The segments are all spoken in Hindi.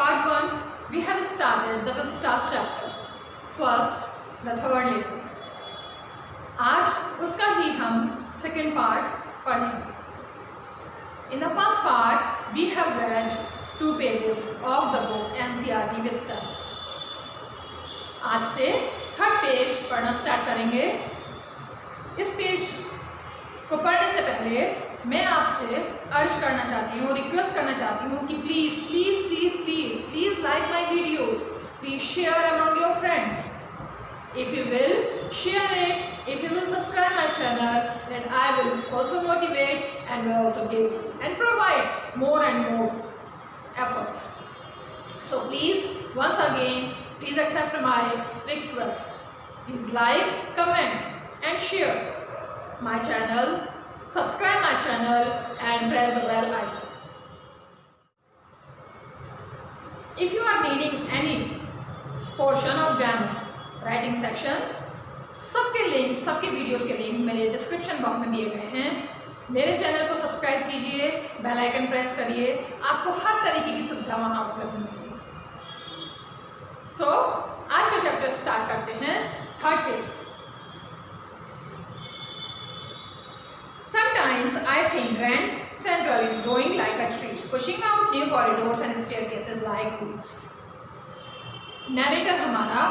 part 1 we have started the last chapter, first the third level. आज उसका ही हम second part पढ़ेंगे. In the first part we have read 2 pages of the book NCERT Vistas. आज से थर्ड पेज पढ़ना स्टार्ट करेंगे. इस पेज को पढ़ने से पहले मैं आपसे अर्ज करना चाहती हूँ, रिक्वेस्ट करना चाहती हूँ कि please please please please please like my videos, please share among your friends. If you will share it, if you will subscribe my channel, then I will also motivate and will also give and provide more and more efforts. So please, once again, please accept my request. Please like, comment and share my channel, subscribe my channel and press the bell icon. If you are needing any portion of grammar writing section, सबके लिंक, सबके वीडियोस के लिंक मेरे डिस्क्रिप्शन बॉक्स में दिए गए हैं. मेरे चैनल को सब्सक्राइब कीजिए, बेल आइकन प्रेस करिए, आपको हर तरीके की सुविधा वहाँ उपलब्ध मिलेगी. सो आज का चैप्टर स्टार्ट करते हैं. Third page. Sometimes I think Grand Central is growing like a tree, pushing out new corridors and staircases like roots. Narrator हमारा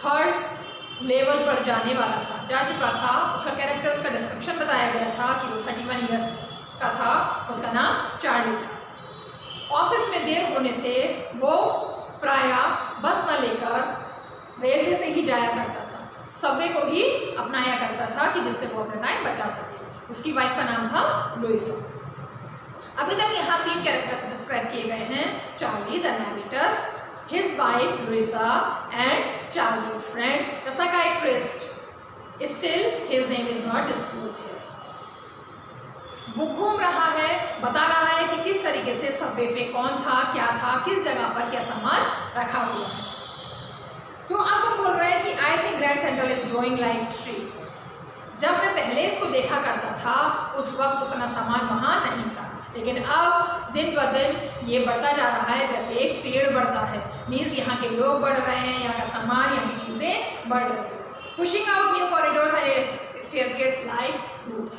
थर्ड लेवल पर जाने वाला था, जा चुका था. उसका कैरेक्टर, उसका डिस्क्रिप्शन बताया गया था कि वो 31 ईयर्स का था. उसका नाम चार्ली था. ऑफिस में देर होने से वो प्रायः बस न लेकर रेलवे से ही जाया करता था. सबवे को ही अपनाया करता था कि जिससे वो अपना टाइम बचा सके. उसकी वाइफ का नाम था लुइसा. अभी तक यहाँ 3 कैरेक्टर्स डिस्क्राइब किए गए हैं. Charlie the narrator, his wife Louisa and Charlie's friend the psychiatrist. Still his name is not disclosed here. वो घूम रहा है, बता रहा है कि किस तरीके से सबवे पे कौन था, क्या था, किस जगह पर क्या सामान रखा हुआ है. तो आप वो बोल रहे हैं कि I think grand central is growing like tree. जब मैं पहले इसको देखा करता था उस वक्त उतना सामान वहाँ नहीं था, लेकिन अब दिन ब दिन ये बढ़ता जा रहा है जैसे एक पेड़ बढ़ता है. मीन्स यहाँ के लोग बढ़ रहे हैं, यहाँ का सामान, यहाँ की चीज़ें बढ़ रही हैं. Pushing out new corridors and staircase like roots.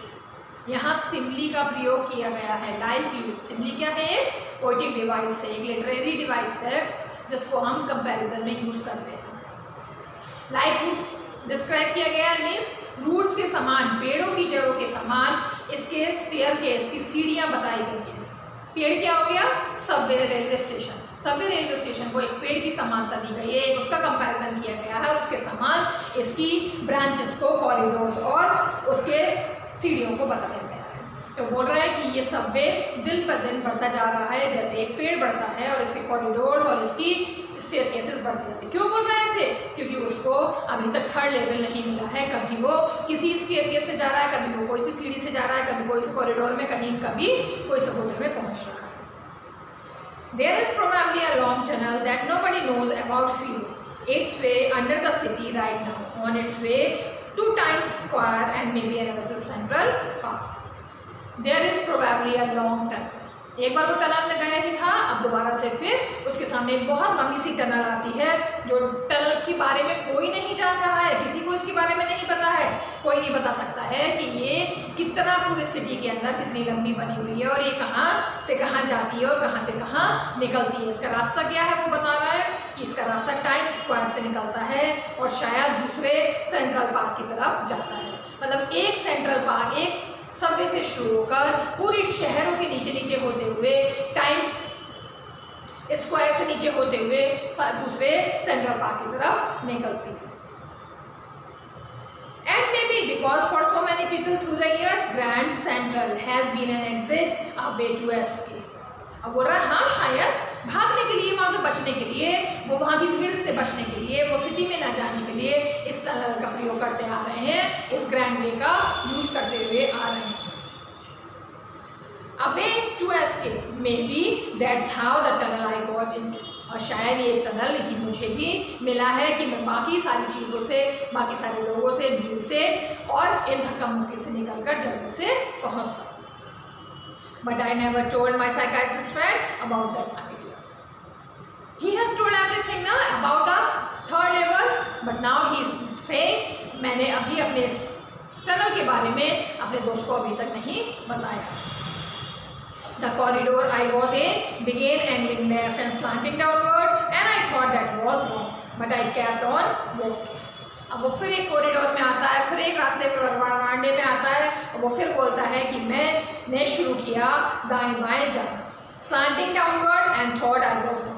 यहाँ सिमिली का प्रयोग किया गया है. लाइक यूज, सिमिली क्या है? एक पोएटिक डिवाइस है, एक लिटरेरी डिवाइस है जिसको हम कंपैरिजन में यूज़ करते हैं. लाइक रूट्स डिस्क्राइब किया गया है. मीन्स रूट्स के समान, पेड़ों की जड़ों के समान इसके स्टेयरकेस की सीढ़ियाँ बताई गई हैं. पेड़ क्या हो गया? Subway railway station. Subway railway station को एक पेड़ की समानता दी गई है, एक उसका कंपैरिजन किया गया है और उसके समान इसकी ब्रांचेस को, कॉरिडोर्स और उसके सीढ़ियों को बताया गया है. तो बोल रहा है कि ये सबवे दिन पर दिन बढ़ता जा रहा है जैसे एक पेड़ बढ़ता है और इसके कॉरिडोर्स और इसकी स्टेयरकेसेस बढ़ती जाती है. क्यों बोल रहा है ऐसे? क्योंकि उसको अभी तक थर्ड लेवल नहीं मिला है. कभी वो किसी स्टेयरकेस से जा रहा है, कभी वो कोई सी सीढ़ी से जा रहा है, कभी कोई से कॉरिडोर में, कहीं कभी कोई से होटल में पहुंच रहा है. There is probably a long tunnel that nobody knows about few. Its way under the city right now, on its way to Times Square and maybe another to Central Park. There is probably a long tunnel. एक बार वो टनल में गया ही था, अब दोबारा से फिर उसके सामने एक बहुत लंबी सी टनल आती है. जो टनल के बारे में कोई नहीं जान रहा है, किसी को इसके बारे में नहीं पता है. कोई नहीं बता सकता है कि ये कितना पूरे सिटी के अंदर कितनी लंबी बनी हुई है और ये कहाँ से कहाँ जाती है और कहाँ से कहाँ निकलती है. इसका रास्ता क्या है वो बता रहा है कि इसका रास्ता टाइम स्क्वायर से निकलता है और शायद दूसरे सेंट्रल पार्क की तरफ जाता है. मतलब एक सेंट्रल पार्क, एक सबवे से शुरू होकर पूरी शहरों के नीचे नीचे होते हुए, टाइम्स स्क्वायर से नीचे होते हुए दूसरे सेंट्रल पार्क की तरफ निकलती है. And maybe because for so many people through the years, Grand Central has been an exit, a way to escape. अब बोल रहा है हाँ, शायद भागने के लिए, वहाँ से बचने के लिए, वो वहाँ की भीड़ से बचने के लिए, वो सिटी में न जाने के लिए इस टनल का प्रयोग करते आ रहे हैं, इस ग्रैंड वे का यूज करते हुए आ रहे हैं. A way to escape, maybe that's how the tunnel I got into. और शायद ये टनल ही मुझे भी मिला है कि मैं बाकी सारी चीज़ों से, बाकी सारे लोगों से, भीड़ से और इन धक्का मुक्की से निकलकर जल्दी से पहुँच सकूँ. But I never told my psychiatrist friend about that idea. But now he से मैंने अभी अपने टनल के बारे में अपने दोस्त को अभी तक नहीं बताया। The corridor I was in began angling left and slanting downward, and I thought that was wrong, but I kept on walking. अब वो फिर एक कॉरिडोर में आता है, फिर एक रास्ते पे वरांडे में आता है, और वो फिर बोलता है कि मैंने शुरू किया दाएं बाएं जाना, slanting downward and thought I was wrong.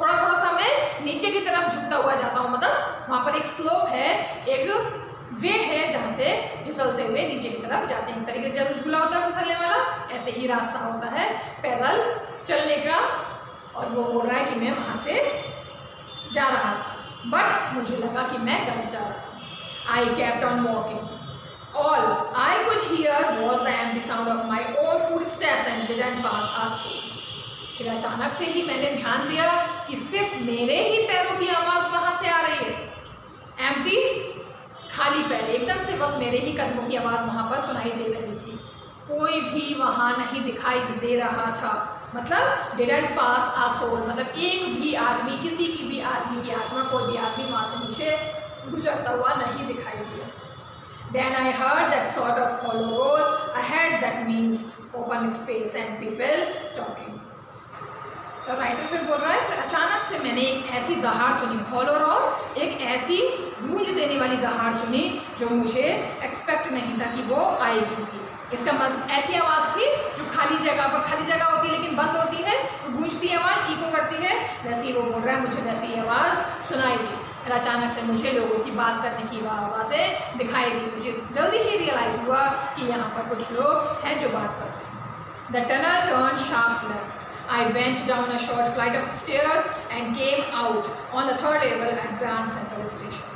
थोड़ा थोड़ा सा मैं नीचे की तरफ झुकता हुआ जाता हूँ, मतलब वहाँ पर एक स्लोप है, एक वे है जहाँ से फिसलते हुए नीचे की तरफ जाते हैं। तरीके से जब झूला होता है फिसलने वाला, ऐसे ही रास्ता होता है पैदल चलने का, और वो बोल रहा है कि मैं वहाँ से जा रहा था, बट मुझे लगा कि मैं गलत जा रहा हूँ। I kept on walking, all I could hear was the empty sound of my own footsteps and didn't pass a soul. फिर अचानक से ही मैंने ध्यान दिया कि सिर्फ मेरे ही पैरों की आवाज़ वहाँ से आ रही है। एम्प्टी, खाली पैर, एकदम से बस मेरे ही कदमों की आवाज़ वहाँ पर सुनाई दे रही थी, कोई भी वहाँ नहीं दिखाई दे रहा था। मतलब डिडंट पास आ सोल, मतलब एक भी आदमी, किसी की भी आदमी की आत्मा, कोई भी आदमी वहाँ से मुझे गुजरता हुआ नहीं दिखाई दिया। Then I heard that sort of hollow roar ahead, that means open space and people talking. तो राइटर फिर बोल रहा है, फिर अचानक से मैंने एक ऐसी दहाड़ सुनी, हॉलो रोर, एक ऐसी गूंज देने वाली दहाड़ सुनी जो मुझे एक्सपेक्ट नहीं था कि वो आएगी थी। इसका मतलब ऐसी आवाज़ थी जो खाली जगह पर, खाली जगह होती है लेकिन बंद होती है, वो गूंजती आवाज़ इको करती है, वैसे ही वो बोल रहा है मुझे वैसी आवाज़ सुनाई दी। फिर अचानक से मुझे लोगों की बात करने की आवाज़ें दिखाई दी, मुझे जल्दी ही रियलाइज़ हुआ कि यहाँ पर कुछ लोग हैं जो बात कर रहे हैं। The tunnel turn sharp left, I went down a short flight of stairs and came out on the third level at Grand Central Station.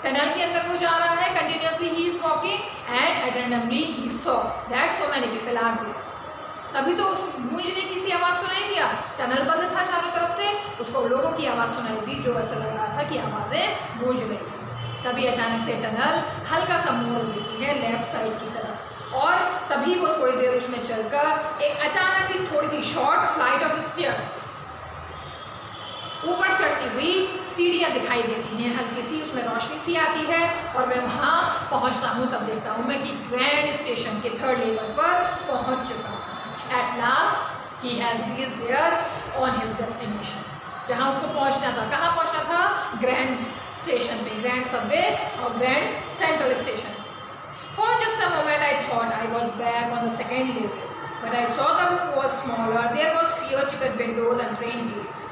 Tunnel के अंदर वो जा रहा है, continuously he is walking and at randomly he saw that so many people are there. तभी तो उस गूंजने की सी आवाज़ सुनाई दिया, टनल बंद था चारों तरफ से, उसको लोगों की आवाज़ सुनाई दी जो ऐसा लग रहा था कि आवाज़ें गूंज रही हैं। तभी अचानक से टनल हल्का सा मोड़ लेती है लेफ्ट साइड की तरफ, और तभी वो थोड़ी देर उसमें चलकर एक अचानक सी थोड़ी सी शॉर्ट फ्लाइट ऑफ स्टेयर्स, ऊपर चढ़ती हुई सीढ़ियाँ दिखाई देती हैं, हल्की सी उसमें रोशनी सी आती है, और मैं वहाँ पहुँचता हूँ। तब देखता हूँ मैं कि ग्रैंड स्टेशन के थर्ड लेवल पर पहुँच चुका हूँ। At last he has reached there on his destination, जहाँ उसको पहुँचना था। कहाँ पहुँचना था? ग्रैंड स्टेशन पे, ग्रैंड सबवे और Grand Central Station. For just a moment I thought I was back on the second level, but I saw the room was smaller, there was fewer ticket windows and train gates.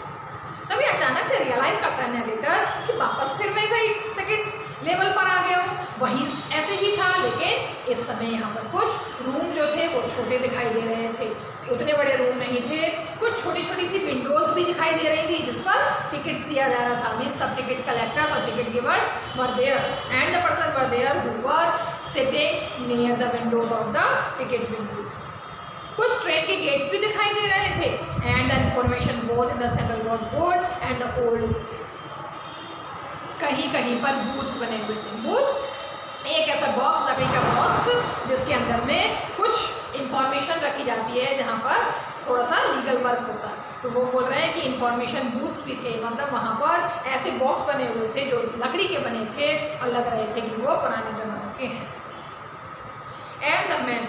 तभी अचानक से रियलाइज़ करता है नरेटर कि वापस फिर मैं भाई सेकंड लेवल पर आ गया हूँ, वहीं ऐसे ही था, लेकिन इस समय यहाँ पर कुछ रूम जो थे वो छोटे दिखाई दे रहे थे, उतने बड़े रूम नहीं थे, कुछ छोटी छोटी सी विंडोज़ भी दिखाई दे रही थी जिस पर टिकट्स दिया जा रहा था। मीन सब टिकट कलेक्टर्स और ticket givers were there and the person were there who were sitting near the windows of the ticket windows. कुछ ट्रेन के गेट्स भी दिखाई दे रहे थे, and the information both in the central was wood and the old. कहीं कहीं पर बूथ बने हुए थे। बूथ एक ऐसा बॉक्स, लकड़ी का बॉक्स जिसके अंदर में कुछ इंफॉर्मेशन रखी जाती है, जहाँ पर थोड़ा सा लीगल वर्क होता है। तो वो बोल रहे हैं कि इंफॉर्मेशन बूथ्स भी थे, मतलब वहाँ पर ऐसे बॉक्स बने हुए थे जो लकड़ी के बने थे और लग रहे थे कि वो पुराने ज़माने के हैं। And the man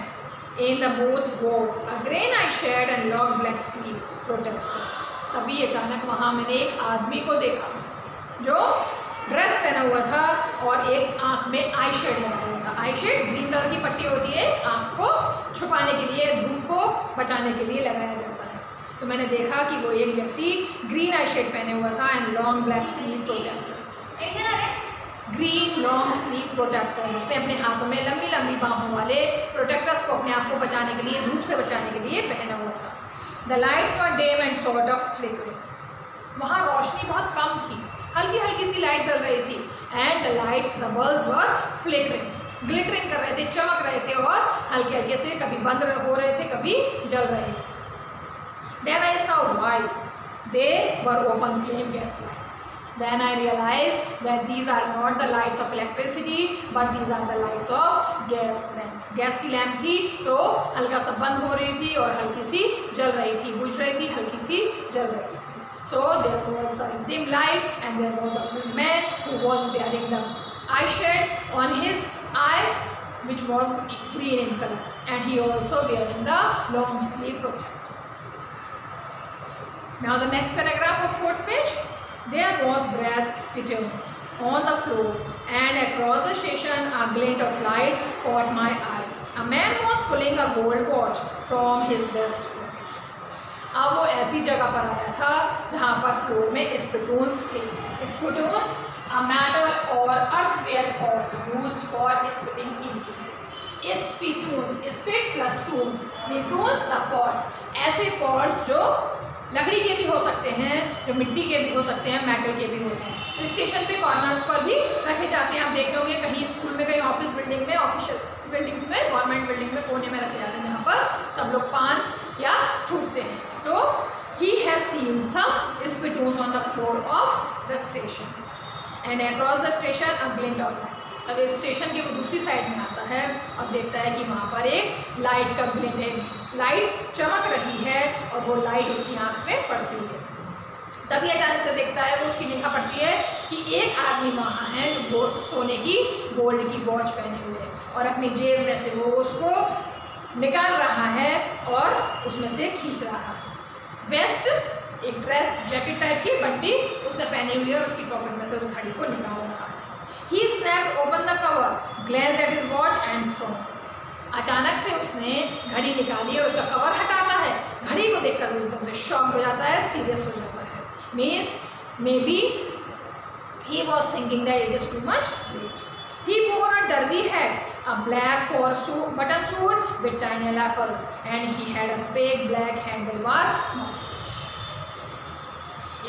in the booth wore a grey-eyed shirt and long black sleeve protectors. तभी अचानक वहाँ मैंने एक आदमी को देखा जो ड्रेस पहना हुआ था और एक आँख में आई शेड लगा हुआ था। आई शेड ग्रीन कलर की पट्टी होती है, आँख को छुपाने के लिए, धूप को बचाने के लिए लगाया जाता है। तो मैंने देखा कि वो एक व्यक्ति ग्रीन आई शेड पहने हुआ था and long black sleeve protectors, green long sleeve protectors. उसने अपने हाथों में लंबी लंबी बाहों वाले प्रोटेक्टर्स को अपने आप को बचाने के लिए, धूप से बचाने के लिए पहना हुआ था। The lights were dim and sort of flickering. वहाँ रोशनी बहुत कम थी, हल्की हल्की सी लाइट जल रही थी। And the lights, the bulbs were flickering, glittering कर रहे थे, चमक रहे थे और हल्के हल्के से कभी बंद हो रहे थे, कभी जल रहे थे। Then I saw why they were open flame gas lights. Then I realized that these are not the lights of electricity, but these are the lights of gas lamps. Gas की लैम्प थी तो हल्का सा बंद हो रही थी और हल्की सी जल रही थी, बुझ रही थी, हल्की सी जल रही थी। So there was the dim light and there was a man who was wearing the eye shade on his eye which was green in color, and he also wearing the long sleeve protector. Now the next paragraph of 4th page. There was brass spittoons on the floor and across the station a glint of light caught my eye. A man was pulling a gold watch from his vest pocket. अब वो ऐसी जगह पर आया था जहाँ पर फ्लोर में स्पिटून्स थे. Spittoons a metal or earthenware pot used for spitting into. Spittoons, spit plus toons, toons the pots, ऐसे पॉट्स जो लकड़ी के भी हो सकते हैं, जो मिट्टी के भी हो सकते हैं, मेटल के भी होते हैं. तो स्टेशन पे कॉर्नर्स पर भी रखे जाते हैं. आप देखे होंगे कहीं स्कूल में, कहीं ऑफिस बिल्डिंग में, ऑफिशियल बिल्डिंग्स में, गवर्नमेंट बिल्डिंग में कोने में रखे जाते हैं जहाँ पर सब लोग पान या थूकते हैं. तो he has seen some spittoons on the floor of the station and across the station a glint of light. अब स्टेशन के वो दूसरी साइड में आता है और देखता है कि वहाँ पर एक लाइट का ग्लिंट है, लाइट चमक रही है और वो लाइट उसकी आँख पे पड़ती है. तभी अचानक से देखता है, वो उसकी निगाह पड़ती है कि एक आदमी वहाँ है जो सोने की गोल्ड की वॉच पहने हुए है और अपनी जेब में से वो उसको निकाल रहा है और उसमें से खींच रहा है. वेस्ट, एक ड्रेस जैकेट टाइप की बंडी उसने पहनी हुई है और उसकी पॉकेट में से उस घड़ी को निकाल रहा है. He snapped open the cover, glanced at his watch and frowned. अचानक से उसने घड़ी निकाली और उसका कवर हटाता है. घड़ी को देखकर वो एकदम से शॉक हो जाता है, सीरियस हो जाता है. Means maybe he was thinking that it is too much late. He wore a derby hat, a black button suit with tiny lapels, and he had a big black handlebar mustache.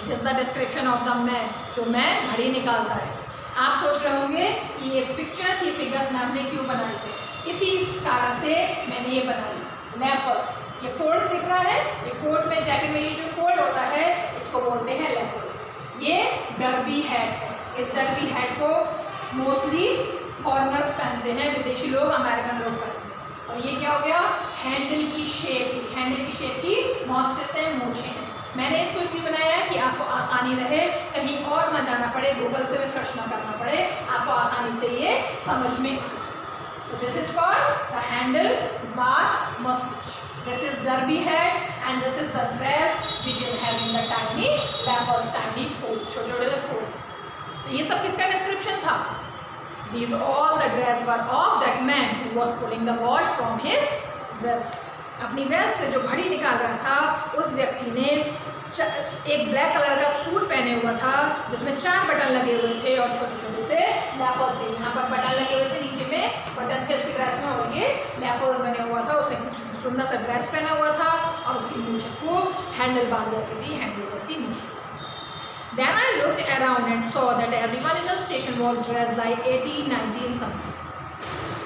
It is the description of the man. जो man घड़ी निकालता है. आप सोच रहे होंगे कि ये पिक्चर्स, ये फिगर्स मैम ने क्यों बनाई थे. इसी कारण से मैंने ये बनाई. लैपल्स, ये फोल्ड्स दिख रहा है, ये कोट में, जैकेट में ये जो फोल्ड होता है इसको बोलते हैं लैपल्स. ये डर्बी हैट है. इस डर्बी हैट को मोस्टली फॉरेनर्स पहनते हैं, विदेशी लोग, अमेरिकन लोग पहनते हैं. और ये क्या हो गया, हैंडल की शेप की मॉस्टेस है, मूछें हैं. मैंने इसको इसलिए बनाया है कि आपको आसानी रहे, कहीं और ना जाना पड़े, गूगल से भी सर्च ना करना पड़े, आपको आसानी से ये समझ में आ जाए. तो this is called the handlebar moustache. This is derby head and this is the dress which is having the tiny lapels, tiny folds, छोटे छोटे फोल्ड्स. तो ये सब किसका डिस्क्रिप्शन था. These all the dress were of that man who was pulling the watch from his vest. अपनी वेस्ट से जो घड़ी निकाल रहा था उस व्यक्ति ने एक ब्लैक कलर का सूट पहने हुआ था जिसमें 4 बटन लगे हुए थे और छोटे छोटे से लैपल से. यहाँ पर बटन लगे हुए थे, नीचे में बटन थे उसकी ड्रेस में और ये लैपल बने हुआ था. उसने सुंदर सा ड्रेस पहना हुआ था और उसकी मूछें को हैंडल बार जैसी थी, हैंडल जैसी मूछें. Then I looked around and saw that everyone in the station was dressed like 18, 19 something.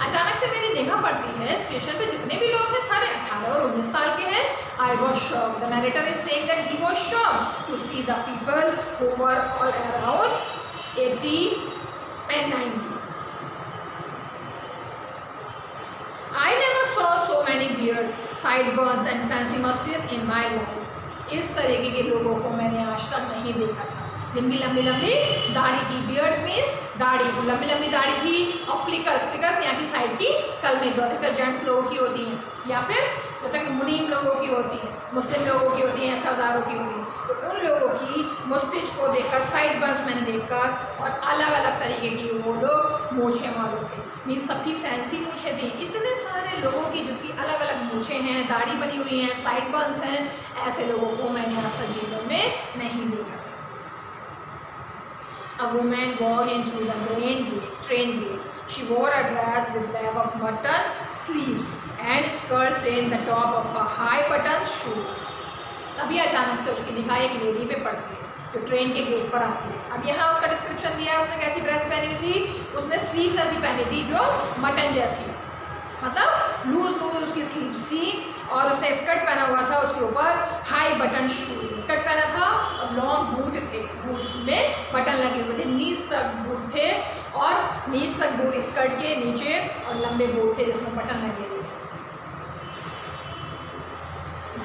अचानक से मेरी निगाह पड़ती है स्टेशन पे जितने भी लोग हैं सारे 18 और 19 साल के हैं. I was shocked. The narrator is saying that he was shocked to see the people who were all around 80 and 90. I never saw so many beards, sideburns and fancy mustaches in my life. इस तरीके के लोगों को मैंने आज तक नहीं देखा था जिनकी लंबी लंबी दाढ़ी थी. बियर्ड्स मीन्स दाढ़ी, लंबी लंबी दाढ़ी थी. और फ्लिकर्स यहाँ की साइड की कल में जो अधिकतर जेंट्स लोगों की होती हैं या फिर जो तक मुनीम लोगों की होती है, मुस्लिम लोगों की होती हैं, सरदारों की होती हैं. तो उन लोगों की मुस्टिच को देखकर, साइड बर्स मैंने देखकर, और अलग अलग तरीके की वो लोग मूछें मालूम थे. मीन्स सबकी फैंसी मूछें थी. इतने सारे लोगों की जिसकी अलग अलग मूछें हैं, दाढ़ी बनी हुई हैं, साइड बर्स हैं, ऐसे लोगों को मैंने आज तक जीवन में नहीं देखा. A woman walked in through the train gate. She wore a dress with leg of mutton sleeves and skirts in the top of her high button shoes. अभी अचानक से उसकी निगाह एक लेडी पे पड़ती है जो ट्रेन के गेट पर आती है. अब यहाँ उसका डिस्क्रिप्शन दिया है. उसने कैसी ड्रेस पहनी हुई थी. उसने स्लीव्स ऐसी पहनी थी जो मटन जैसी, मतलब लूज उसकी स्लीव्स थी. और उसने स्कर्ट पहना हुआ था, उसके ऊपर हाई बटन शूज, स्कर्ट पहना था और लॉन्ग बूट थे. बूट में बटन लगे हुए थे, नीज तक बूट थे और नीज तक बूट स्कर्ट के नीचे और लंबे बूट थे जिसमें बटन लगे हुए थे.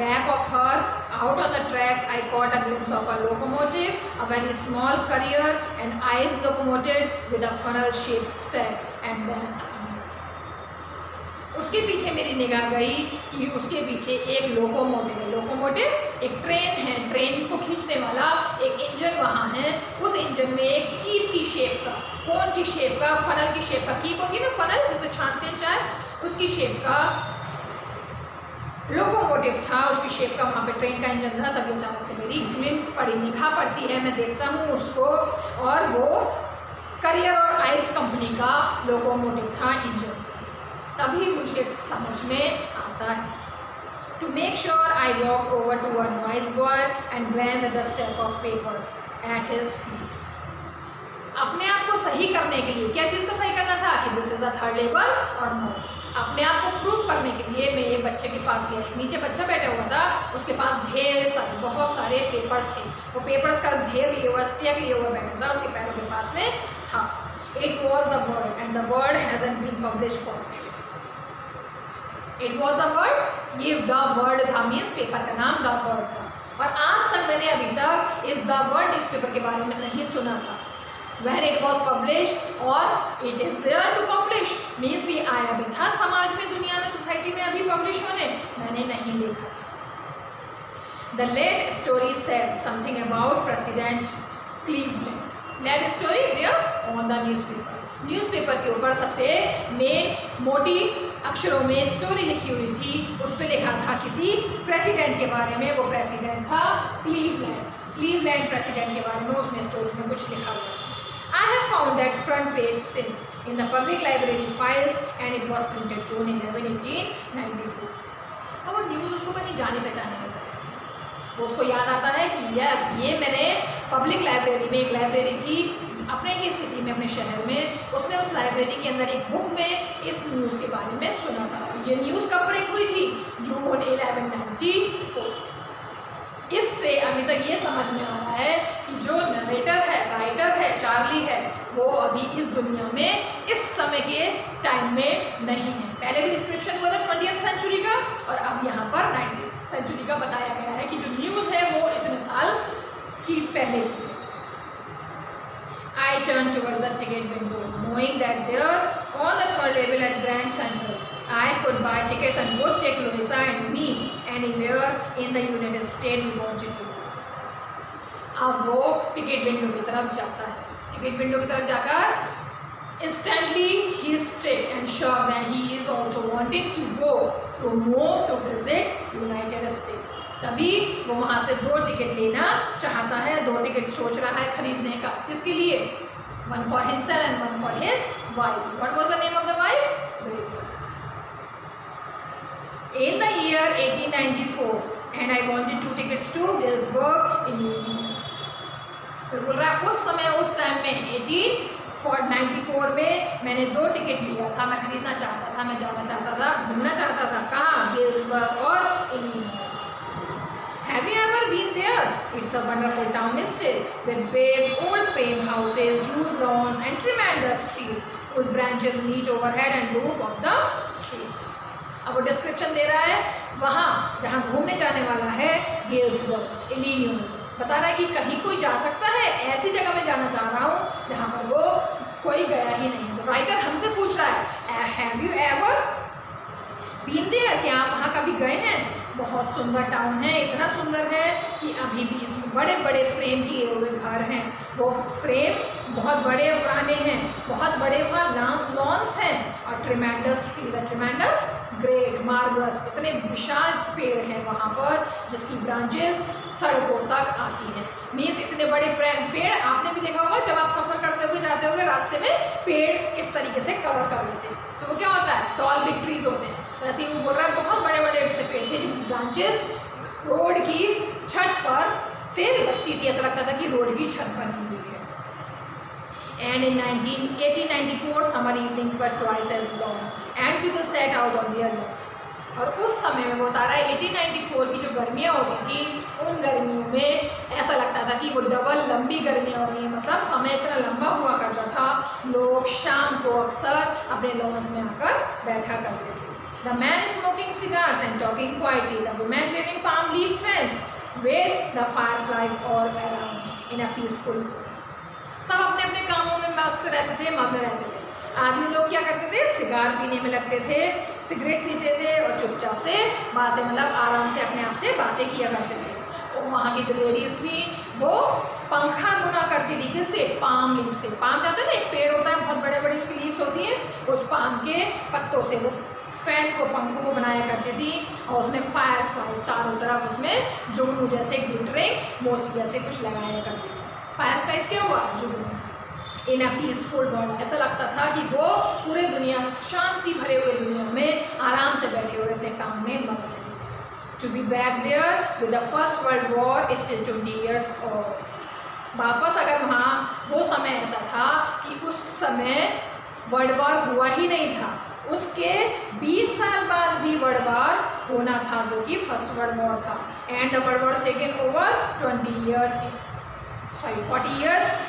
Back of her a Out on the tracks, I caught a glimpse of a locomotive, a very small carrier, an ice locomotive with a funnel-shaped stack, and then उसके पीछे मेरी निगाह गई कि उसके पीछे एक लोकोमोटिव है। लोकोमोटिव एक ट्रेन है, ट्रेन को खींचने वाला एक इंजन वहाँ है। उस इंजन में एक कीप की शेप का, कोन की शेप का, फनल की शेप का, कीप होगी ना फनल जैसे छानते हैं चाय, उसकी शेप का लोकोमोटिव था, उसकी शेप का वहाँ पे ट्रेन का इंजन था। तभी अचानक से मेरी ग्लिम्स पड़ी, निगाह पड़ती है, मैं देखता हूँ उसको, और वो करियर और आइस कंपनी का लोकोमोटिव था, इंजन। तभी मुझे समझ में आता है। To make sure I walk over to a news boy and glance at the stack of papers at his feet. अपने आप को सही करने के लिए क्या चीज़ को सही करना था कि this is a third level और नो। अपने आप को प्रूफ करने के लिए मैं एक बच्चे के पास गया, नीचे बच्चा बैठा हुआ था, उसके पास ढेर सारे बहुत सारे पेपर्स थे। वो पेपर्स का ढेर लिए हुआ, स्टैक लिए हुआ बैठा था, उसके पैरों के पास में था। It was the word and the word hasn't been published for years. It was the word, ये the word था, मीन्स पेपर का नाम the word था। और आज तक मैंने अभी तक इस the word न्यूज़पेपर के बारे में नहीं सुना था। When it was published और it is there to publish, means ये आया भी था समाज में, दुनिया में, सोसाइटी में अभी पब्लिश होने, मैंने नहीं देखा था। The late story said something about President Cleveland. Late story were on the newspaper. Newspaper के ऊपर सबसे मेन मोटी अक्षरों में स्टोरी लिखी हुई थी। उस पर लिखा था किसी प्रेसिडेंट के बारे में, वो प्रेसिडेंट था क्लीवलैंड। क्लीवलैंड प्रेसिडेंट के बारे में उसमें स्टोरी में कुछ लिखा हुआ था। I have found that front page since in the public library files and it was printed June 11, 1894। अब वो न्यूज़ उसको कहीं जाने पहचाने लगता है, उसको याद आता है कि यस, ये मैंने पब्लिक लाइब्रेरी में, एक लाइब्रेरी थी अपने ही सिटी में, अपने शहर में, उसने उस लाइब्रेरी के अंदर एक बुक में इस न्यूज़ के बारे में सुना था। ये न्यूज़ कब प्रिंट हुई थी? जून 11, 1994। इससे अभी तक ये समझ में आ रहा है कि जो नरेटर है, राइटर है, चार्ली है, वो अभी इस दुनिया में इस समय के टाइम में नहीं है। पहले भी डिस्क्रिप्शन हुआ था 20th सेंचुरी का, और अब यहाँ पर 19th सेंचुरी का बताया गया है कि जो न्यूज़ है वो इतने साल की पहले की है। I turned towards the ticket window, knowing that there, on the third level at Grand Central, I could buy tickets and would take Louisa and me anywhere in the United States we wanted to. अब वो टिकट विंडो की तरफ जाता है। टिकट विंडो की तरफ जाकर instantly he is strict and sure that he is also wanting to go to move to visit United States. तभी वो वहाँ से 2 टिकट लेना चाहता है, 2 टिकट सोच रहा है खरीदने का। किसके लिए? One for himself and one for his wife. What was the name of the wife? Louisa. In the year 1894, and I wanted 2 tickets to Gettysburg, Illinois. फिर बोल रहा है उस समय, उस टाइम में 1894 में मैंने 2 टिकट लिया था, मैं खरीदना चाहता था, मैं जाना चाहता था, घूमना चाहता था। कहाँ? गेट्सबर्ग और Illinois. Have you ever been there? It's a wonderful town still, with big old frame houses, huge lawns and tremendous trees whose branches meet overhead and roof of the streets. अब वो डिस्क्रिप्शन दे रहा है वहाँ जहाँ घूमने जाने वाला है, गेट्सबर्ग, इलिनॉइस। बता रहा है कि कहीं कोई जा सकता है, ऐसी जगह में जाना चाह रहा हूँ जहाँ पर वो कोई गया ही नहीं। तो राइटर हमसे पूछ रहा है, have you ever been there? क्या आप वहाँ कभी गए हैं? बहुत सुंदर टाउन है, इतना सुंदर है कि अभी भी इसमें बड़े बड़े फ्रेम किए हुए घर हैं। वो फ्रेम बहुत बड़े पुराने हैं, बहुत बड़े वहाँ लॉन्स हैं, और ट्रिमेंडस ट्रीज है, ट्रिमेंडस, ग्रेट, मार्वलस, इतने विशाल पेड़ हैं वहाँ पर जिसकी ब्रांचेस सड़कों तक आती हैं। मीन्स इतने बड़े पेड़ आपने भी देखा होगा, जब आप सफ़र करते हुए जाते होंगे रास्ते में पेड़ इस तरीके से कवर कर लेते हैं, तो वो क्या होता है? टॉल बिग ट्रीज होते हैं। वैसे ही वो बोल रहा है बहुत बड़े बड़े से पेड़ थे जिनकी ब्रांचेस रोड की छत पर से लगती थी, ऐसा लगता था कि रोड की छत बनी हुई है। And in 1894 summer evenings were twice as long and people sat out on their lawns. और उस समय में वो बता रहा है 1894 की जो गर्मियाँ होती थी, उन गर्मियों में ऐसा लगता था कि वो डबल लंबी गर्मियाँ हो रही हैं, मतलब समय इतना लंबा हुआ करता था, लोग शाम को अक्सर अपने लॉन्स में आकर बैठा करते थे। The man smoking cigars and talking quietly, the woman waving palm leaf fans with the fireflies all around in a peaceful. सब अपने अपने कामों में मस्त रहते थे, मग्न रहते थे। आदमी लोग क्या करते थे, सिगार पीने में लगते थे, सिगरेट पीते थे और चुपचाप से बातें, मतलब आराम से अपने आप से बातें किया करते थे। और वहाँ की जो लेडीज़ थी वो पंखा बुना करती थी, किससे? पाम लीव से। पाम जानते हैं ना, एक पेड़ होता है, बहुत बड़े बड़ी उसकी लीव्स होती हैं, उस पाम के पत्तों से वो फैन को, पंखों को बनाया करती थी। और उसमें फायर फ्लाई चारों तरफ उसमें जुगनू जैसे ग्लिटरिंग मोती जैसे कुछ लगाया करती थी। फायर फ्लाइज क्या हुआ? जुगनू। इन अ पीसफुल वर्ल्ड, ऐसा लगता था कि वो पूरे दुनिया, शांति भरे हुए दुनिया में आराम से बैठे हुए अपने काम में मगन। To be back there with the first world war is still 20 years off. वापस अगर वहाँ वो समय ऐसा था कि उस समय वर्ल्ड वॉर हुआ ही नहीं था, उसके 20 साल बाद भी वर्ल्ड वॉर होना था, जो कि फर्स्ट वर्ल्ड वॉर था। And the world war second over 40 years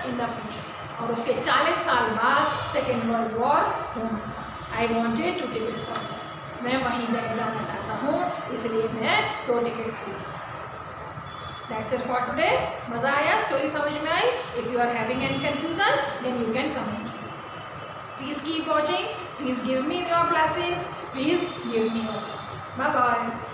in the future. और उसके 40 साल बाद सेकेंड वर्ल्ड वॉर होना था। I wanted two tickets for, मैं वहीं जाना चाहता हूँ, इसलिए मैं 2 टिकट खरीदा। That's it for today. मज़ा आया? स्टोरी समझ में आई? If you are having any confusion then you can comment. Please keep watching, please give me your blessings, please give me your. Bye bye.